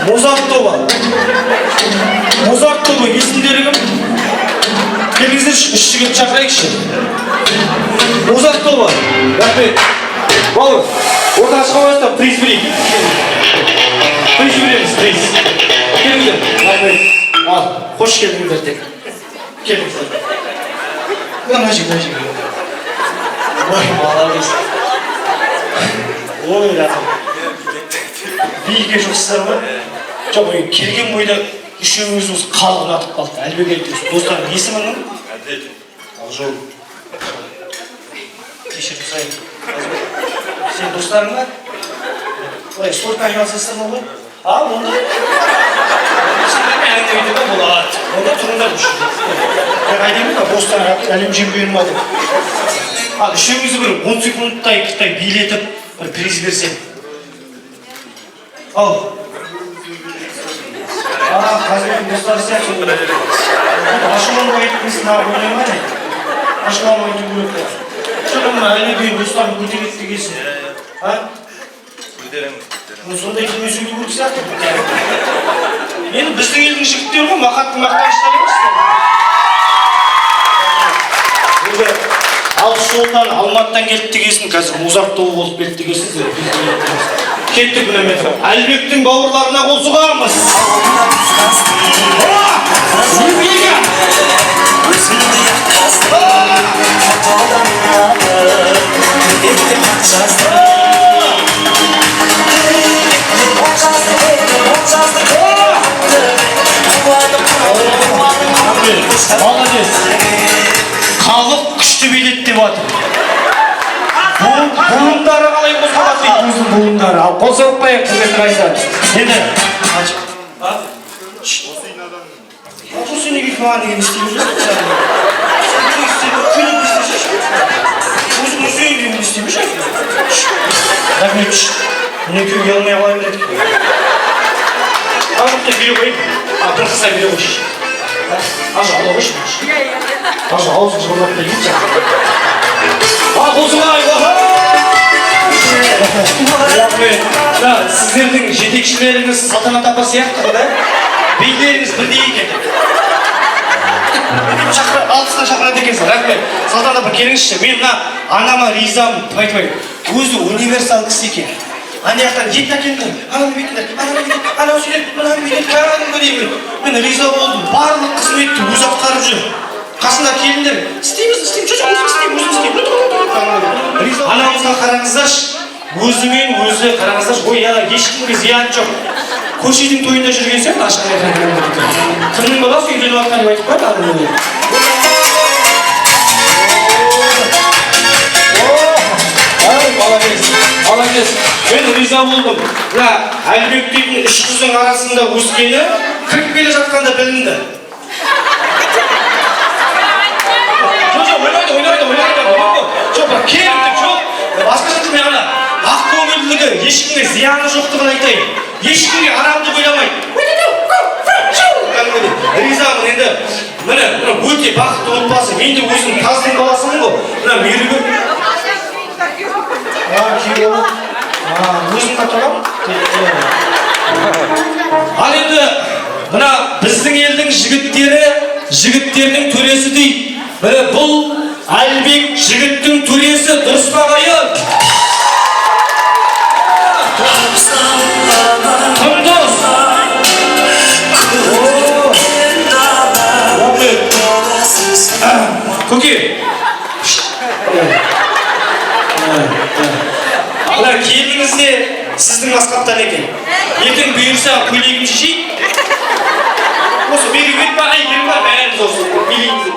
Mozart тобы. Mozart тобы есімдері кім? Келіңіздер үш жігіт шақырайықшы. Mozart тобы. Рахмет. Бауыр, ортаға шығамайсыздар, приз берейік. Приз береміз, приз. Келіңіздер. Рахмет. Ал, қош келдіңіздер тек. Келіңіздер. Мына жігіт, мына жігіт. Ой, молодец. Ой, рахмет. Биге жоқсыздар ма? Жоқ, келген бойда үшеуіңіз осы халық ұнатып қалды. Әлбек айтыңыз. Достарым, есімің кім? Әділ. Ақжол. Кешірім сұрайын. Сен достарың ба? Олай, спортпен айналысасыздар ма ғой? Онда? Сендермен әңгіме айтуға болады. Онда тұрыңдар үшін. Мен айтайын ба, достар әлем чемпионы ма деп. Ал, үшеуіңізді бір 10 секундтай билетіп, бір приз берсем. Ал. Қазір достар сияқты. Ашыланып айтқыңыз ойлама не? Ашыланып айту керек. Шықым әлі бейін достарын көтереді дегенсің. Көтереміз. Сондай кеме сөйлеу керек сияқты. Енді біздің елдің жігіттері ғой, мақаттың мақтаныштары емессіздер. Алыс жолдан Алматыдан келді дегенсің, қазір Mozart тобы болып келді дегенсің. Кеттік мінемен. Әлбектің бауырларына қол соғамыз. Молодец. Халық күшті билет деп жатыр. Буындары қалай қозғалады дейді, өзінің буындары. Ал қол соқпайық, құрметті қайсар. Енді. Осы неге маған деген істейміз жоқ? Өзің өсейін деген істейміз жоқ? Рахмет. Мінекей ұялмай қалай береді. Арқытта бере қойын. Бір қыса бере қойшы. Ажы ала қойшы. Ажы аузын жығылап та ет жақсы. Қосылай, рахмет. Сіздердің жетекшілеріңіз Салтанат апа сияқты да? Белдеріңіз бірдей екен. Алтысына шақырады екенсің, рахмет. Салтанат апа келіңізші. Мен мына анама ризамын, айтпай. Өзі универсал кісі екен. Ана жақтан ет әкеліңдер, ананы бүйтіңдер, ананы бүйтіңдер, ананы сөйлеп, мынаны бүйтіп, кәдімгі деймін. Мен риза болдым, барлық қызметті өзі атқарып жүр. Қасында келіндер, істейміз, жоқ, өзім істеймін. Анамызға қараңыздаршы, өзімен өзі қараңыздаршы, ой, ешкімге зиян жоқ. Көшедің тойында жүрген сияқты ашық айтқан кімнің баласы үйленіп жатқан деп айтып қойды адамды. Молодец. Мен риза болдым. Мына Әлбек дейтін үш қыздың арасында өскені кіріп келе жатқанда білінді. Жоқ, керімді жоқ. Басқаша тұрмай ғана. Ақ көңілділігі, ешкімге зияны жоқтығын айтайын. Ешкімге арамды ойламайды. Ризамын енді. Міне, өте бақытты отбасы. Мен де өзім таздың баласымын ғой. Мына Меругүл. Өзің қатырам? Ал енді, мына біздің елдің жігіттерінің төресі дейді. Міне бұл Әлбек жігіттің төресі, дұрыс па ағайын? Кім дос? Көке. Мына келініңізде сіздің масқаттан екен. Ертең бұйырса көйлегім шешейін. Осы Меругүл ба, Әйгерім ба, бәріміз осы билейміз.